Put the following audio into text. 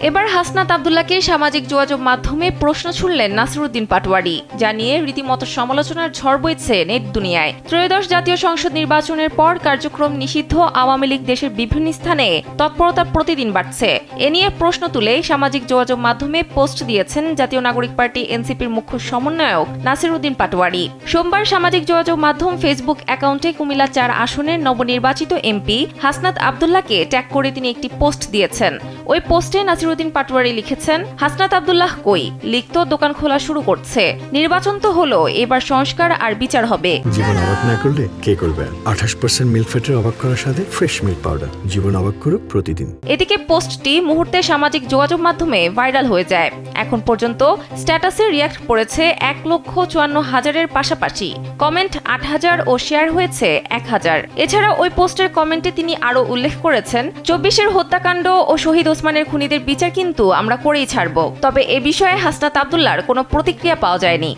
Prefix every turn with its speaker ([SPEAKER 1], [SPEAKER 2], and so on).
[SPEAKER 1] এবার হাসনাত আব্দুল্লাহকে সামাজিক যোগাযোগ মাধ্যমে প্রশ্ন ছুড়লেন নাসিরউদ্দিন পাটোয়ারি, জানিয়ে রীতিমতো সমালোচনার ঝড় বইছে নেট দুনিয়ায়। ত্রয়োদশ জাতীয় সংসদ নির্বাচনের পর কার্যক্রম নিষিদ্ধ আওয়ামী লীগ দেশের বিভিন্ন স্থানে তৎপরতা প্রতিদিন বাড়ছে। এ নিয়ে প্রশ্ন তুলে সামাজিক যোগাযোগ মাধ্যমে পোস্ট দিয়েছেন জাতীয় নাগরিক পার্টি এনসিপির মুখ্য সমন্বয়ক নাসিরউদ্দিন পাটোয়ারি। সোমবার সামাজিক যোগাযোগ মাধ্যম ফেসবুক অ্যাকাউন্টে কুমিল্লা ৪ আসনের নবনির্বাচিত এমপি হাসনাত আব্দুল্লাহকে ট্যাগ করে তিনি একটি পোস্ট দিয়েছেন। ওই পোস্টে নাসিরউদ্দিন পাটোয়ারি লিখেছেন, হাসনাত আব্দুল্লাহ কই, লীগ তো দোকান খোলা শুরু করছে, নির্বাচন তো হলো, এবার সংস্কার আর বিচার হবে।
[SPEAKER 2] জীবন অবাক না করলে কে করবে? 28% মিল্ক ফ্যাটের অবাক করার সাথে ফ্রেশ মিল্ক পাউডার। জীবন অবাক করুক প্রতিদিন।
[SPEAKER 1] এদিকে পোস্টটি মুহূর্তে সামাজিক যোগাযোগ মাধ্যমে ভাইরাল হয়ে যায়। এখন পর্যন্ত স্ট্যাটাসে রিয়্যাক্ট করেছে 1,54,000-এর পাশাপাশি কমেন্ট 8,000 ও শেয়ার হয়েছে 1,000। এছাড়া ওই পোস্টের কমেন্টে তিনি আরও উল্লেখ করেছেন, 24-এর হত্যাকাণ্ড ও শহীদ ওসমানের খুনিদের বিচার কিন্তু আমরা করেই ছাড়ব। তবে এ বিষয়ে হাসনাত আব্দুল্লাহর কোনো প্রতিক্রিয়া পাওয়া যায়নি।